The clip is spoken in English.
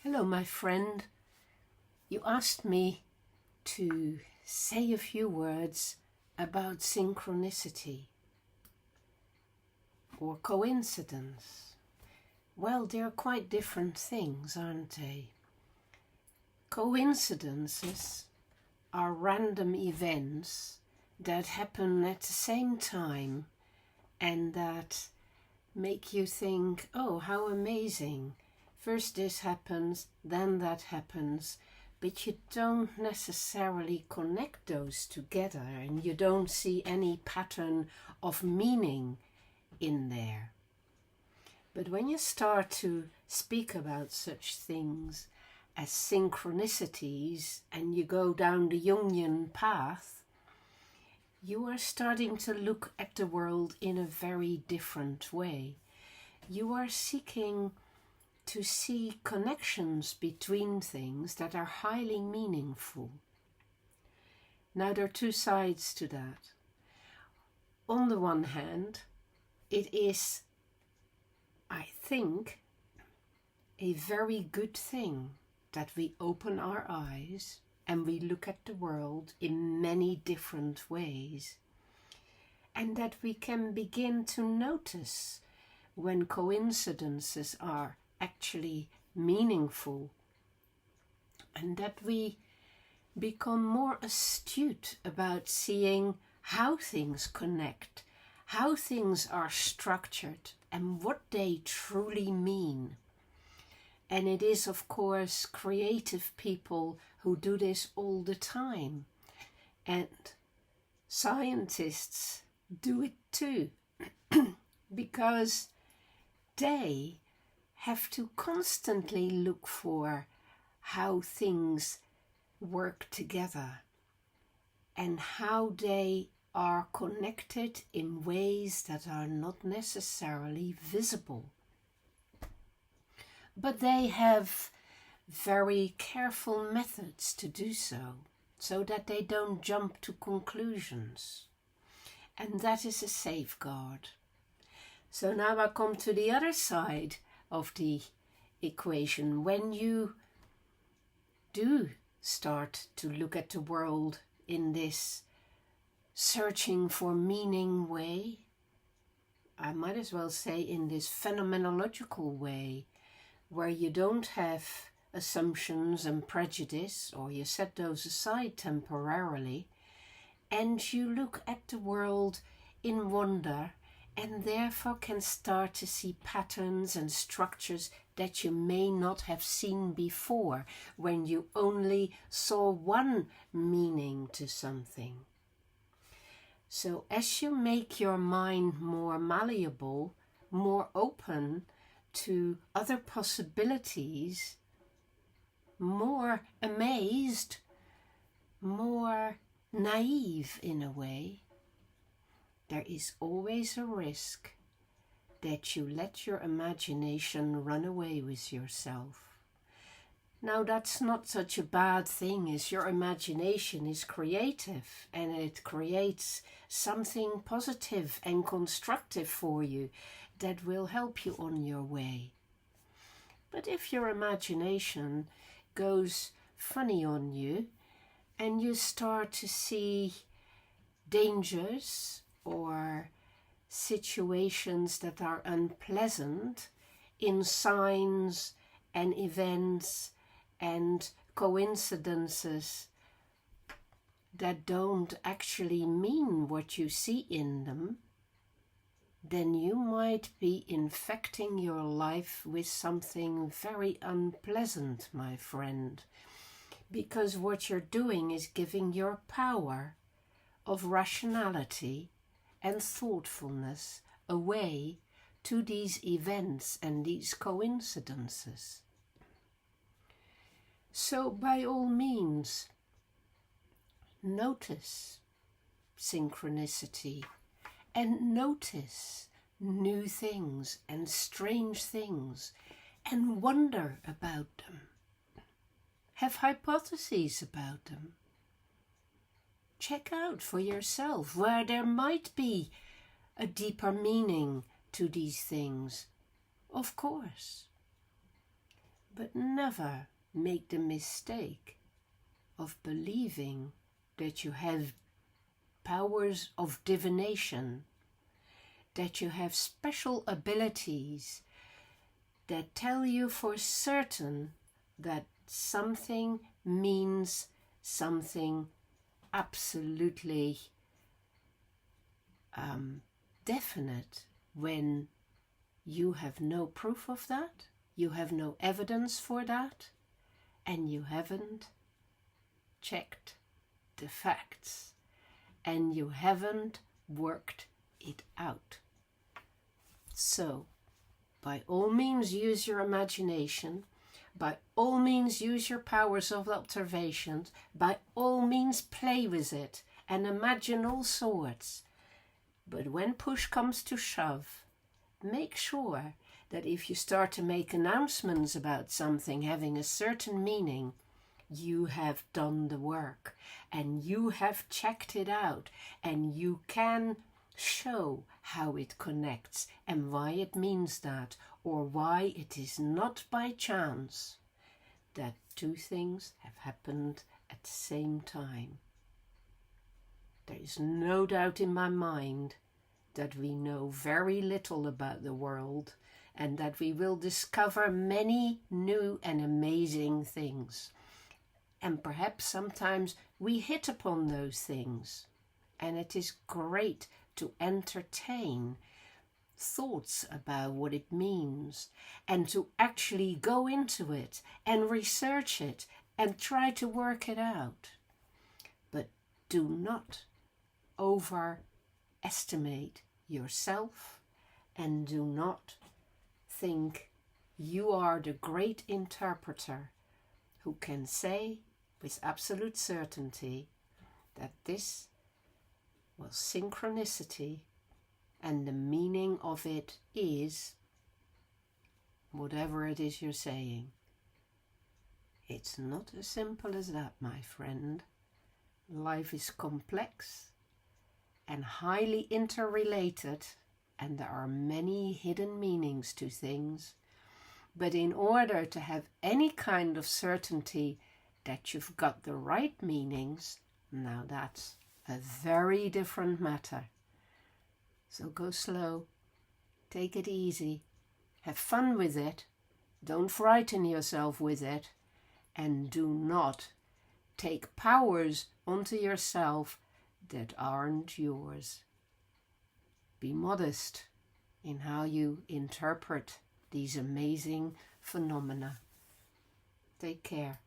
Hello, my friend. You asked me to say a few words about synchronicity or coincidence. Well, they're quite different things, aren't they? Coincidences are random events that happen at the same time and that make you think, oh, how amazing. First this happens, then that happens, but you don't necessarily connect those together and you don't see any pattern of meaning in there. But when you start to speak about such things as synchronicities and you go down the Jungian path, you are starting to look at the world in a very different way. You are seeking to see connections between things that are highly meaningful. Now, there are two sides to that. On the one hand, it is, I think, a very good thing that we open our eyes and we look at the world in many different ways, and that we can begin to notice when coincidences are actually meaningful, and that we become more astute about seeing how things connect, how things are structured, and what they truly mean. And it is, of course, creative people who do this all the time, and scientists do it too, because they have to constantly look for how things work together and how they are connected in ways that are not necessarily visible. But they have very careful methods to do so that they don't jump to conclusions. And that is a safeguard. So now I come to the other side of the equation. When you do start to look at the world in this searching for meaning way, I might as well say in this phenomenological way, where you don't have assumptions and prejudice, or you set those aside temporarily, and you look at the world in wonder, and therefore can start to see patterns and structures that you may not have seen before when you only saw one meaning to something. So as you make your mind more malleable, more open to other possibilities, more amazed, more naive in a way, there is always a risk that you let your imagination run away with yourself. Now, that's not such a bad thing, as your imagination is creative and it creates something positive and constructive for you that will help you on your way. But if your imagination goes funny on you and you start to see dangers or situations that are unpleasant in signs and events and coincidences that don't actually mean what you see in them, then you might be infecting your life with something very unpleasant, my friend, because what you're doing is giving your power of rationality and thoughtfulness away to these events and these coincidences. So by all means, notice synchronicity and notice new things and strange things and wonder about them. Have hypotheses about them. Check out for yourself where there might be a deeper meaning to these things, of course. But never make the mistake of believing that you have powers of divination, that you have special abilities that tell you for certain that something means something absolutely definite, when you have no proof of that, you have no evidence for that, and you haven't checked the facts, and you haven't worked it out. So, by all means use your imagination, by all means use your powers of observation, by all means play with it and imagine all sorts. But when push comes to shove, make sure that if you start to make announcements about something having a certain meaning, you have done the work and you have checked it out, and you can show how it connects and why it means that, or why it is not by chance that two things have happened at the same time. There is no doubt in my mind that we know very little about the world, and that we will discover many new and amazing things. And perhaps sometimes we hit upon those things, and it is great to entertain thoughts about what it means, and to actually go into it and research it and try to work it out. But do not overestimate yourself, and do not think you are the great interpreter who can say with absolute certainty that this was synchronicity, and the meaning of it is whatever it is you're saying. It's not as simple as that, my friend. Life is complex and highly interrelated, and there are many hidden meanings to things. But in order to have any kind of certainty that you've got the right meanings, now that's a very different matter. So go slow, take it easy, have fun with it, don't frighten yourself with it, and do not take powers onto yourself that aren't yours. Be modest in how you interpret these amazing phenomena. Take care.